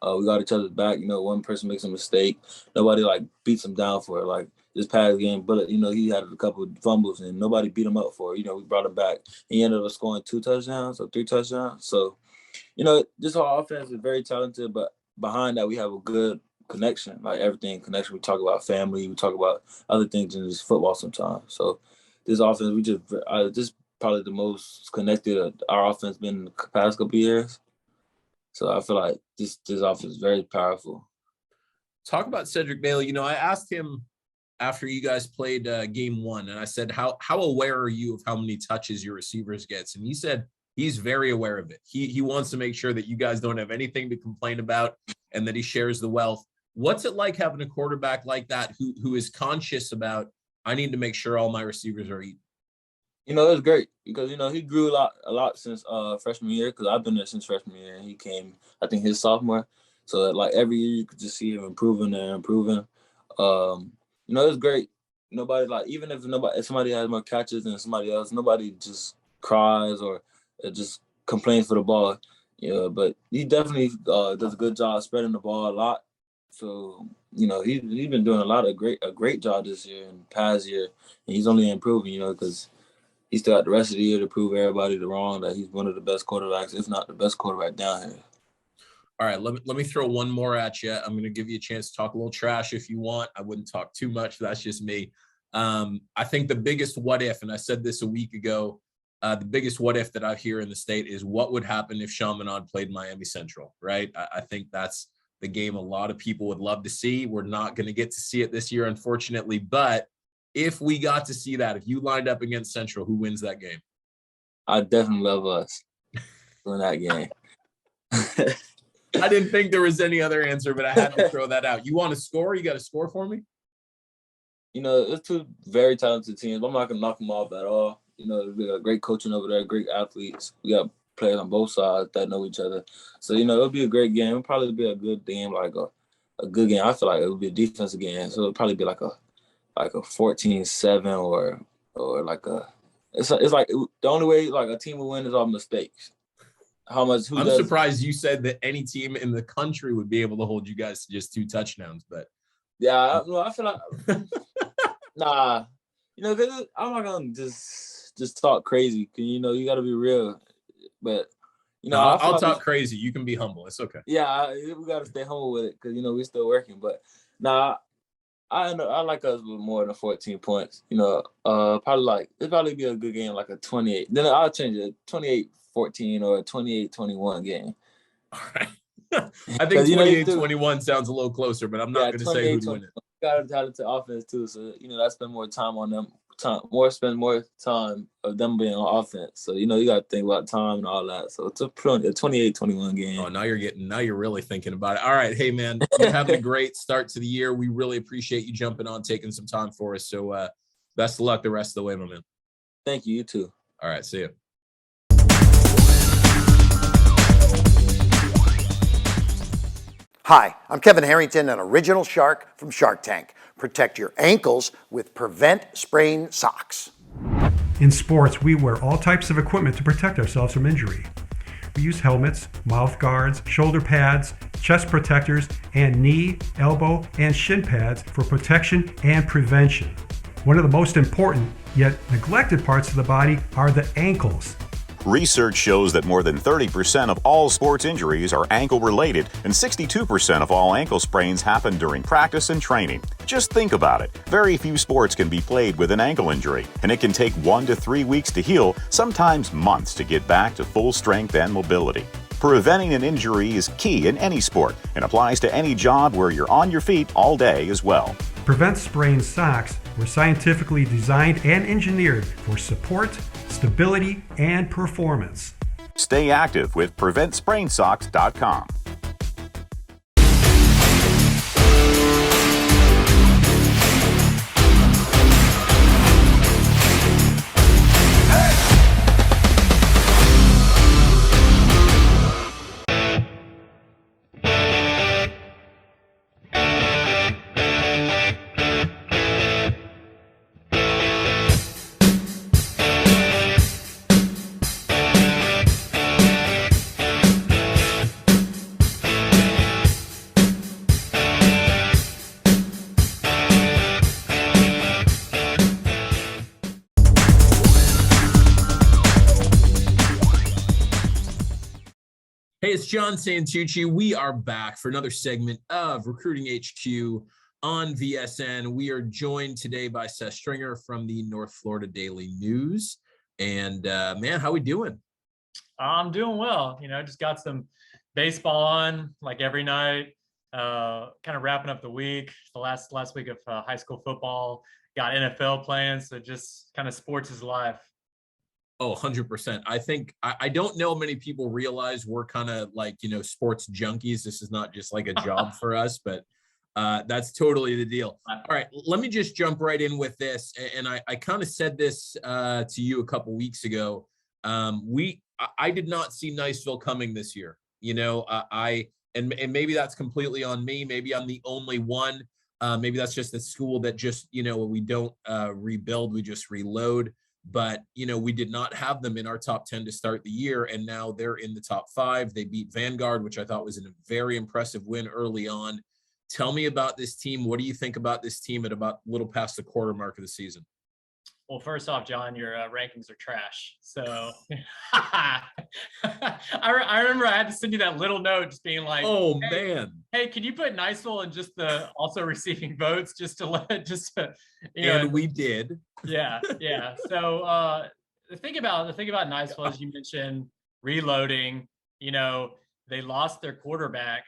Speaker 14: We got each other's back. One person makes a mistake, nobody beats them down for it. Like this past game, but he had a couple of fumbles and nobody beat him up for it. We brought him back. He ended up scoring 2 touchdowns or 3 touchdowns. So, this whole offense is very talented, but behind that we have a good connection. Like everything connection. We talk about family. We talk about other things than just football sometimes. So this offense, this is probably the most connected our offense been in the past couple of years. So I feel like this offense is very powerful.
Speaker 5: Talk about Cedric Bailey. I asked him after you guys played game 1, and I said, how aware are you of how many touches your receivers gets? And he said he's very aware of it. He wants to make sure that you guys don't have anything to complain about and that he shares the wealth. What's it like having a quarterback like that who is conscious about, I need to make sure all my receivers are eating?
Speaker 14: It's great because, he grew a lot since freshman year, because I've been there since freshman year, and he came, I think, his sophomore. So like every year you could just see him improving and improving. You know, it's great. Nobody like, even if somebody has more catches than somebody else, nobody just cries or just complains for the ball. Yeah, but he definitely does a good job spreading the ball a lot. So, you know, he's been doing a great job this year and past year, and he's only improving, you know, because he still got the rest of the year to prove everybody wrong that he's one of the best quarterbacks, if not the best quarterback down here.
Speaker 5: All right, let me throw one more at you. I'm going to give you a chance to talk a little trash if you want. I wouldn't talk too much. That's just me. I think the biggest what if, and I said this a week ago, the biggest what if that I hear in the state is what would happen if Chaminade played Miami Central, right? I think that's the game a lot of people would love to see. We're not going to get to see it this year, unfortunately, but if we got to see that, if you lined up against Central, who wins that game?
Speaker 14: I definitely love us in that game.
Speaker 5: I didn't think there was any other answer, but I had to throw that out. You want to score? You got to score for me?
Speaker 14: You know, it's two very talented teams. I'm not going to knock them off at all. You know, we got great coaching over there, great athletes. We got players on both sides that know each other. So, you know, it'll be a great game. It'll probably be a good game, like a good game. I feel like it'll be a defensive game. So it'll probably be like a 14-7 or like a it's like the only way like a team will win is off mistakes. I'm
Speaker 5: surprised you said that any team in the country would be able to hold you guys to just 2 touchdowns, but
Speaker 14: yeah, I feel like nah, you know, cause I'm not gonna just talk crazy. Cause you know you got to be real, but you know
Speaker 5: I'll talk crazy. You can be humble. It's okay.
Speaker 14: Yeah, we got to stay humble with it because you know we're still working. But nah, I like us with more than 14 points. You know, it'll probably be a good game, like a 28. Then I'll change it, 28-14 or a 28-21 game.
Speaker 5: All right. I think 28-21 sounds a little closer, but I'm not going to say who'd win it.
Speaker 14: Got a talented offense too, so you know I spend more time on them. Spend more time of them being on offense. So you know you got to think about time and all that. So it's a 28-21 game.
Speaker 5: Oh, now you're really thinking about it. All right, hey man, you're having a great start to the year. We really appreciate you jumping on, taking some time for us. So best of luck the rest of the way, my man.
Speaker 14: Thank you. You too.
Speaker 5: All right, see you.
Speaker 15: Hi, I'm Kevin Harrington, an original shark from Shark Tank. Protect your ankles with Prevent Sprain socks.
Speaker 12: In sports, we wear all types of equipment to protect ourselves from injury. We use helmets, mouth guards, shoulder pads, chest protectors, and knee, elbow, and shin pads for protection and prevention. One of the most important, yet neglected parts of the body are the ankles.
Speaker 13: Research shows that more than 30% of all sports injuries are ankle-related, and 62% of all ankle sprains happen during practice and training. Just think about it. Very few sports can be played with an ankle injury, and it can take 1 to 3 weeks to heal, sometimes months to get back to full strength and mobility. Preventing an injury is key in any sport and applies to any job where you're on your feet all day as well.
Speaker 12: Prevent Sprain socks were scientifically designed and engineered for support, stability, and performance.
Speaker 13: Stay active with PreventSprainSocks.com.
Speaker 5: Hey, it's John Santucci. We are back for another segment of Recruiting HQ on VSN. We are joined today by Seth Stringer from the North Florida Daily News. And man, how we doing?
Speaker 16: I'm doing well. You know, just got some baseball on like every night. Kind of wrapping up the week. The last week of high school football. Got NFL playing, so just kind of sports is life.
Speaker 5: Oh, 100%. I think I don't know many people realize we're kind of like, you know, sports junkies. This is not just like a job for us, but that's totally the deal. All right, let me just jump right in with this. And I kind of said this to you a couple weeks ago. I did not see Niceville coming this year. You know, I and maybe that's completely on me. Maybe I'm the only one. Maybe that's just a school that just, we don't rebuild, we just reload. But, we did not have them in our top 10 to start the year. And now they're in the top 5. They beat Vanguard, which I thought was a very impressive win early on. Tell me about this team. What do you think about this team at about a little past the quarter mark of the season?
Speaker 16: Well, first off, John, your rankings are trash. So I remember I had to send you that little note just being like,
Speaker 5: oh,
Speaker 16: hey,
Speaker 5: man.
Speaker 16: Hey, can you put Niceville in just the also receiving votes
Speaker 5: and we did.
Speaker 16: Yeah. So the thing about Niceville, as you mentioned, reloading, they lost their quarterback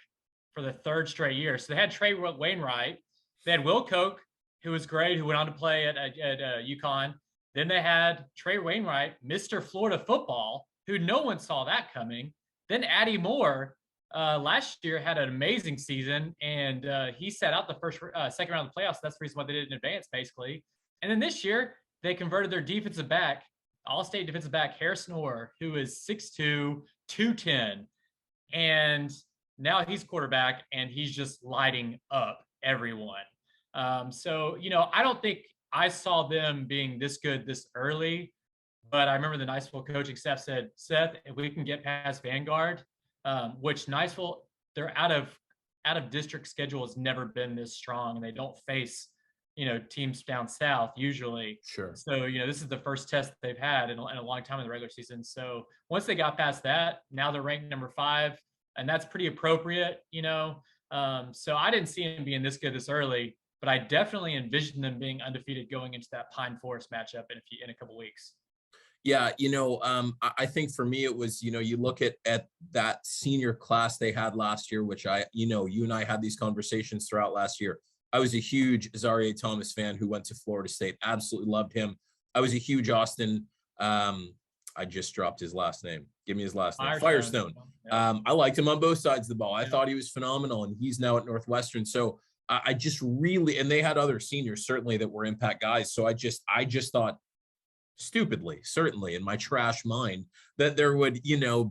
Speaker 16: for the 3rd straight year. So they had Trey Wainwright, they had Will Koch, who was great, who went on to play at UConn. Then they had Trey Wainwright, Mr. Florida football, who no one saw that coming. Then Addie Moore last year had an amazing season, and he sat out the second round of the playoffs. That's the reason why they didn't advance, basically. And then this year, they converted their defensive back, all-state defensive back, Harrison Orr, who is 6'2", 210. And now he's quarterback, and he's just lighting up everyone. So, I don't think I saw them being this good this early, but I remember the Niceville coaching staff said, Seth, if we can get past Vanguard, which Niceville, their out of district schedule has never been this strong, and they don't face, teams down south usually.
Speaker 5: Sure.
Speaker 16: So, this is the first test that they've had in a long time in the regular season. So once they got past that, now they're ranked number 5, and that's pretty appropriate, So I didn't see them being this good this early, but I definitely envisioned them being undefeated going into that Pine Forest matchup in a couple weeks.
Speaker 5: Yeah, I think for me it was, you look at that senior class they had last year, which you and I had these conversations throughout last year. I was a huge Zaire Thomas fan who went to Florida State. Absolutely loved him. I was a huge Austin. I just dropped his last name. Give me his last name. Firestone. I liked him on both sides of the ball. I thought he was phenomenal, and he's now at Northwestern. So I just really, and they had other seniors certainly that were impact guys. So I just thought, stupidly, certainly in my trash mind, that there would,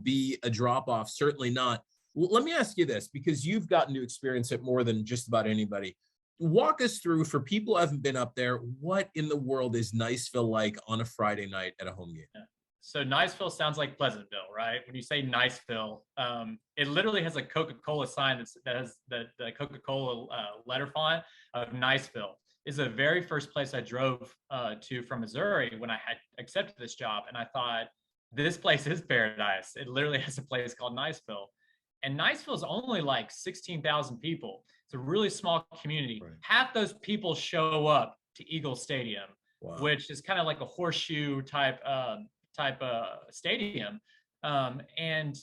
Speaker 5: be a drop off. Certainly not. Let me ask you this, because you've gotten to experience it more than just about anybody. Walk us through, for people who haven't been up there, what in the world is Niceville like on a Friday night at a home game?
Speaker 16: Yeah. So Niceville sounds like Pleasantville, right? When you say Niceville, it literally has a Coca-Cola sign that has the Coca-Cola letter font of Niceville. Is the very first place I drove to from Missouri when I had accepted this job. And I thought, this place is paradise. It literally has a place called Niceville. And Niceville is only like 16,000 people. It's a really small community. Right. Half those people show up to Eagle Stadium, wow, which is kind of like a horseshoe type stadium. And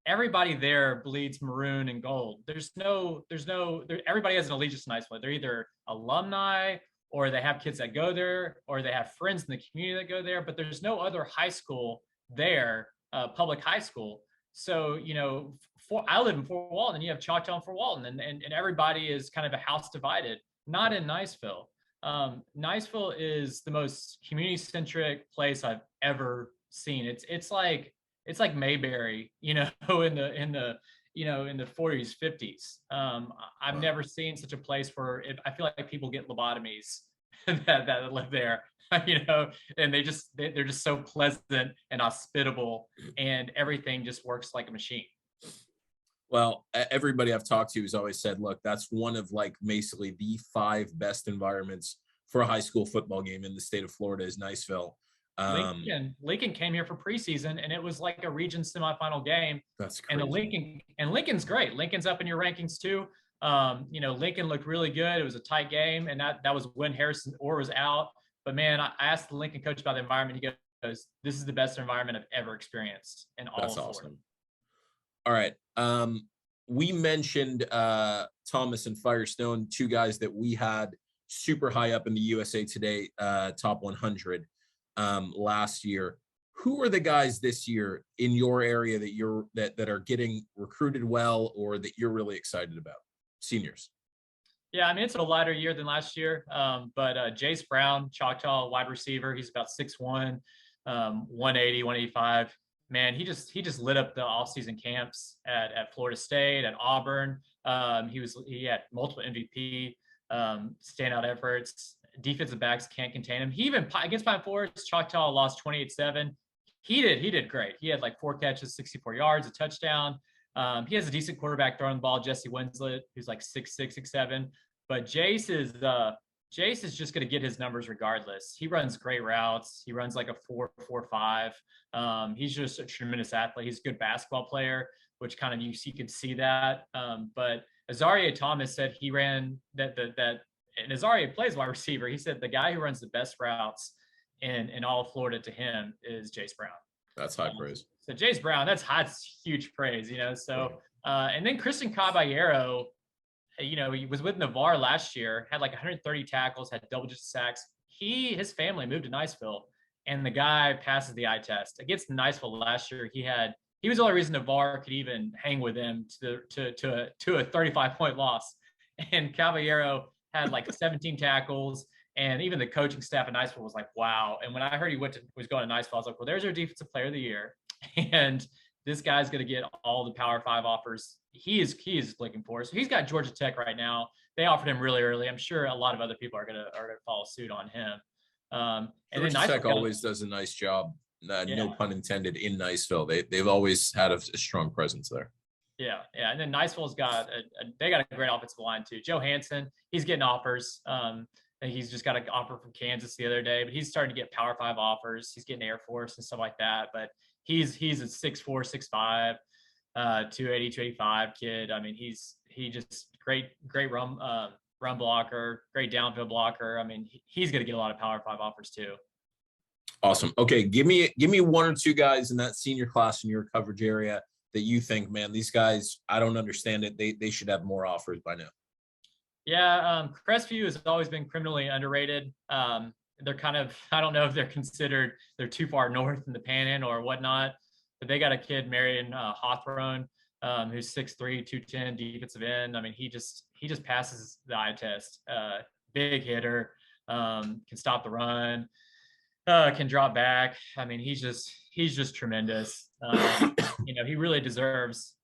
Speaker 16: everybody there bleeds maroon and gold. Everybody has an allegiance to Niceville. They're either alumni, or they have kids that go there, or they have friends in the community that go there, but there's no other high school there, public high school. So, I live in Fort Walton, and you have Choctaw and Fort Walton, and everybody is kind of a house divided. Not in Niceville. Niceville is the most community-centric place I've ever seen. It's like Mayberry, in the 40s, 50s. I've never seen such a place where I feel like people get lobotomies that live there, and they're just so pleasant and hospitable, and everything just works like a machine.
Speaker 5: Well, everybody I've talked to has always said, look, that's one of basically the 5 best environments for a high school football game in the state of Florida is Niceville.
Speaker 16: Lincoln came here for preseason, and it was like a region semifinal game.
Speaker 5: That's crazy.
Speaker 16: And Lincoln's great. Lincoln's up in your rankings too. Lincoln looked really good. It was a tight game, and that was when Harrison Orr was out. But man, I asked the Lincoln coach about the environment. He goes, "This is the best environment I've ever experienced in all of Florida."
Speaker 5: Awesome. All right. We mentioned Thomas and Firestone, 2 guys that we had super high up in the USA Today top 100 last year. Who are the guys this year in your area that are getting recruited well, or that you're really excited about? Seniors.
Speaker 16: Yeah, I mean, it's a lighter year than last year, but Jace Brown, Choctaw wide receiver, he's about 6'1", 180, 185. man, he just lit up the off-season camps at Florida State, at Auburn. He had multiple MVP standout efforts. Defensive backs can't contain him. He even against Pine Forest, Choctaw lost 28-7. He did great. He had like 4 catches, 64 yards, a touchdown. He has a decent quarterback throwing the ball, Jesse Winslet, who's like 6'6", 6'7". But Jace is just going to get his numbers regardless. He runs great routes. He runs like a 4.45. He's just a tremendous athlete. He's a good basketball player, which kind of you can see that. But Azaria Thomas said he ran that and Azaria plays wide receiver. He said the guy who runs the best routes in all of Florida to him is Jace Brown.
Speaker 5: That's high praise.
Speaker 16: So Jace Brown, that's huge praise, So and then Christian Caballero, he was with Navarre last year, had like 130 tackles, had double-digit sacks. His family moved to Niceville, and the guy passes the eye test. Against Niceville last year, he was the only reason Navarre could even hang with him to a 35-point loss. And Caballero had like 17 tackles, and even the coaching staff at Niceville was like, wow. And when I heard he was going to Niceville, I was like, well, there's our defensive player of the year. And this guy's going to get all the Power 5 offers he is looking for. So he's got Georgia Tech right now. They offered him really early. I'm sure a lot of other people are going to follow suit on him. And
Speaker 5: Georgia
Speaker 16: then
Speaker 5: Tech always does a nice job. No pun intended, in Niceville. They've always had a strong presence there.
Speaker 16: Yeah. And then Niceville's got they got a great offensive line too. Joe Hansen, he's getting offers. He's just got an offer from Kansas the other day, but he's starting to get Power 5 offers. He's getting Air Force and stuff like that. But he's a 6'4", 6'5", 280, 285 kid. I mean, he just great run blocker, great downfield blocker. I mean, he's going to get a lot of Power 5 offers too.
Speaker 5: Awesome. Okay, give me 1 or 2 guys in that senior class in your coverage area that you think, man, these guys, I don't understand it. They should have more offers by now.
Speaker 16: Yeah, Crestview has always been criminally underrated. They're kind of, I don't know if they're too far north in the Panhandle or whatnot, but they got a kid, Marion Hawthorne, who's 6'3", 210, defensive end. I mean, he just passes the eye test. Big hitter, can stop the run, can drop back. I mean, he's just tremendous. He really deserves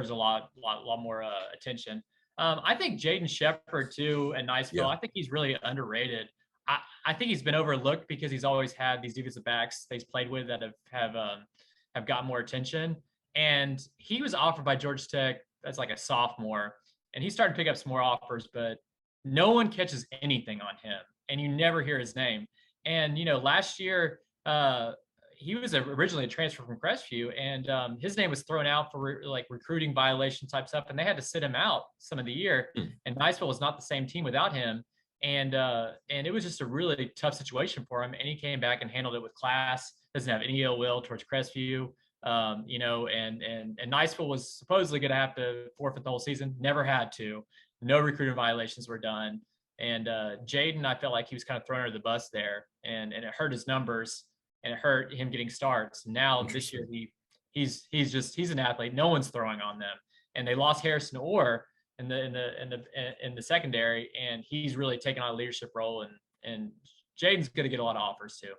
Speaker 16: a lot more attention. I think Jaden Shepard too at Niceville. Yeah. I think he's really underrated. I think he's been overlooked because he's always had these defensive backs that he's played with that have gotten more attention. And he was offered by Georgia Tech as like a sophomore, and he started to pick up some more offers, but no one catches anything on him, and you never hear his name. And last year he was originally a transfer from Crestview, and his name was thrown out for like recruiting violation type stuff, and they had to sit him out some of the year. And Niceville was not the same team without him, and it was just a really tough situation for him. And he came back and handled it with class. Doesn't have any ill will towards Crestview, and Niceville was supposedly going to have to forfeit the whole season. Never had to. No recruiting violations were done. And Jaden, I felt like he was kind of thrown under the bus there, and it hurt his numbers. And it hurt him getting starts. Now this year he's an athlete. No one's throwing on them, and they lost Harrison Orr in the secondary, and he's really taken on a leadership role. And Jaden's going to get a lot of offers too.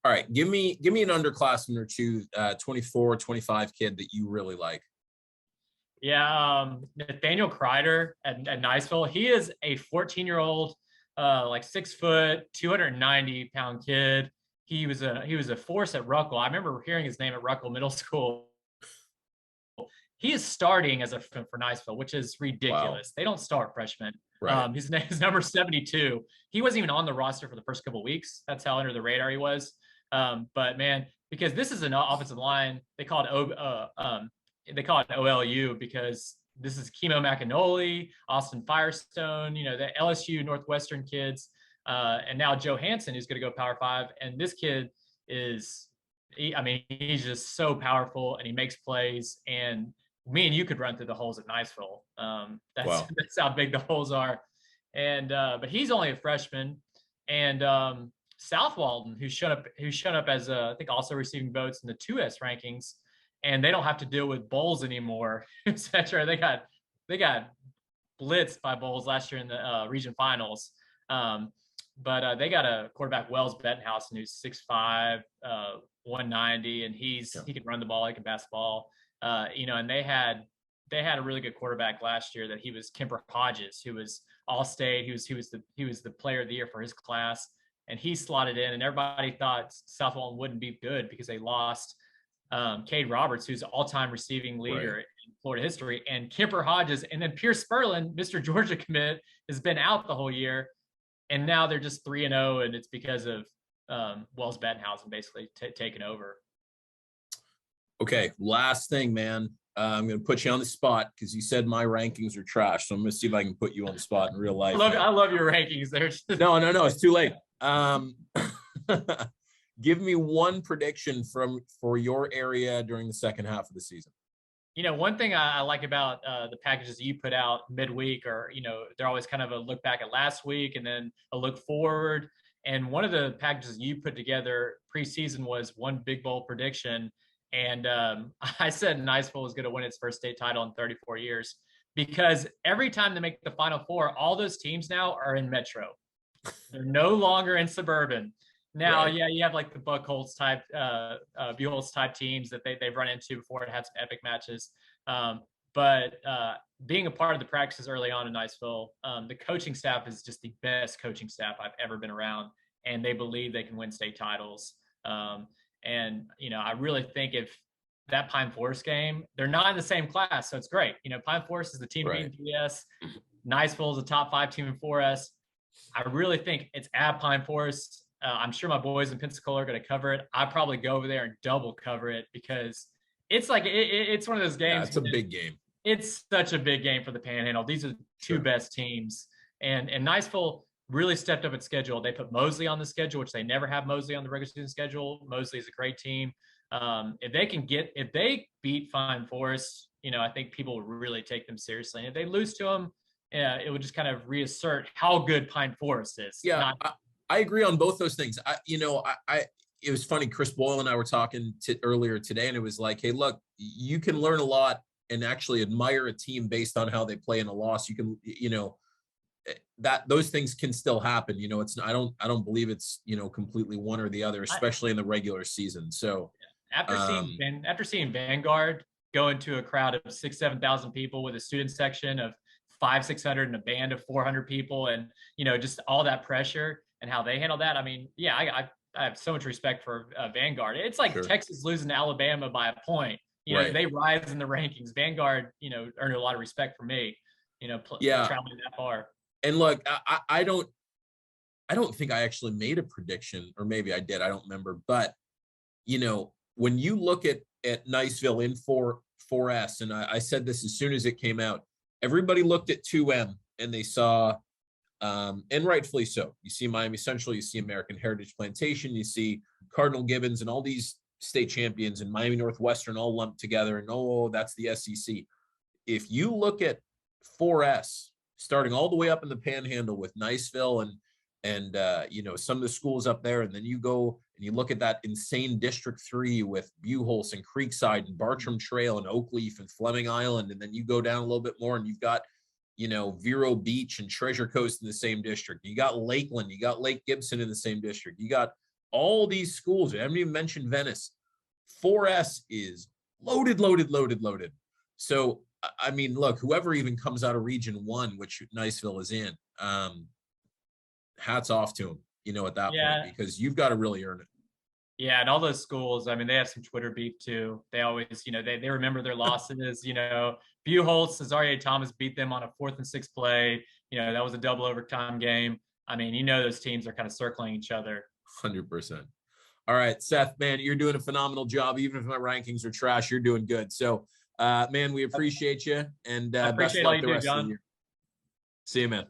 Speaker 5: All right, give me an underclassman or two, 24, 25 kid that you really like.
Speaker 16: Yeah, Nathaniel Kreider at Niceville. He is a 14-year-old, like 6 foot, 290-pound kid. He was a force at Ruckle. I remember hearing his name at Ruckle Middle School. He is starting as a freshman for Niceville, which is ridiculous. Wow. They don't start freshmen. Right. His number 72. He wasn't even on the roster for the first couple of weeks. That's how under the radar he was. But man, because this is an offensive line, they call it OLU because this is Kimo Macanoli, Austin Firestone, the LSU Northwestern kids. And now Joe Hansen is going to go Power 5. And this kid he's just so powerful, and he makes plays. And me and you could run through the holes at Niceville. That's how big the holes are. And but he's only a freshman. And South Walton, who's shown up as I think also receiving votes in the 2S rankings, and they don't have to deal with bowls anymore, etc. They got blitzed by bowls last year in the region finals. but they got a quarterback, Wells Bettenhausen, who's 6'5", 190, and he can run the ball, he can pass the ball. And they had a really good quarterback last year. That he was Kemper Hodges, who was All-State. He was the player of the year for his class, and he slotted in. And everybody thought South Walton wouldn't be good because they lost Cade Roberts, who's all-time receiving leader in Florida history, and Kemper Hodges, and then Pierce Spurlin, Mr. Georgia commit, has been out the whole year, and now they're just 3-0, and it's because of Wells Bettenhausen basically taking over.
Speaker 5: Okay, last thing, man. I'm going to put you on the spot because you said my rankings are trash. So I'm going to see if I can put you on the spot in real life.
Speaker 16: I love your rankings there.
Speaker 5: No, it's too late. Give me one prediction for your area during the second half of the season.
Speaker 16: One thing I like about the packages you put out midweek are, they're always kind of a look back at last week and then a look forward. And one of the packages you put together preseason was one big bowl prediction. And I said Niceville was going to win its first state title in 34 years because every time they make the Final Four, all those teams now are in Metro. They're no longer in Suburban. Now, yeah, you have like the Buckholz type, Buchholz type teams that they've run into before and had some epic matches. But being a part of the practices early on in Niceville, the coaching staff is just the best coaching staff I've ever been around, and they believe they can win state titles. I really think if that Pine Forest game, they're not in the same class, so it's great. Pine Forest is the team beating GS. Niceville is a top 5 team in 4S. I really think it's at Pine Forest. I'm sure my boys in Pensacola are going to cover it. I'd probably go over there and double cover it because it's like it's one of those games.
Speaker 5: Yeah, it's a big game.
Speaker 16: It's such a big game for the Panhandle. These are the two best teams, and Niceville really stepped up its schedule. They put Mosley on the schedule, which they never have Mosley on the regular season schedule. Mosley is a great team. If they beat Pine Forest, I think people will really take them seriously. And if they lose to them, it would just kind of reassert how good Pine Forest is.
Speaker 5: Yeah, I agree on both those things. It was funny. Chris Boyle and I were talking earlier today, and it was like, hey, look, you can learn a lot and actually admire a team based on how they play in a loss. You can, that those things can still happen. It's I don't believe it's completely one or the other, especially in the regular season. So
Speaker 16: after seeing Vanguard go into a crowd of 6,000-7,000 people with a student section of 500-600 and a band of 400 people, and just all that pressure and how they handle that. I mean, yeah, I have so much respect for Vanguard. It's like Texas losing to Alabama by a point. They rise in the rankings. Vanguard, earned a lot of respect from me. Traveling that far.
Speaker 5: And look, I don't think I actually made a prediction, or maybe I did. I don't remember. But when you look at Niceville in 4S, and I said this as soon as it came out, everybody looked at 2M and they saw, and rightfully so. You see Miami Central, you see American Heritage Plantation, you see Cardinal Gibbons, and all these state champions, and Miami Northwestern all lumped together, and that's the SEC. If you look at 4S, starting all the way up in the Panhandle with Niceville and some of the schools up there, and then you go and you look at that insane District 3 with Buchholz and Creekside and Bartram Trail and Oakleaf and Fleming Island, and then you go down a little bit more and you've got Vero Beach and Treasure Coast in the same district. You got Lakeland, you got Lake Gibson in the same district. You got all these schools. I haven't even mentioned Venice. 4S is loaded. So, I mean, look, whoever even comes out of Region 1, which Niceville is in, hats off to them, at that point, because you've got to really earn it.
Speaker 16: Yeah, and all those schools, I mean, they have some Twitter beef too. They always, they remember their losses. Buchholz, Cesario Thomas beat them on a 4th and 6 play. That was a double overtime game. I mean, those teams are kind of circling each other.
Speaker 5: 100%. All right, Seth, man, you're doing a phenomenal job. Even if my rankings are trash, you're doing good. So, man, we appreciate you, and best of luck the rest of the year. See you, man.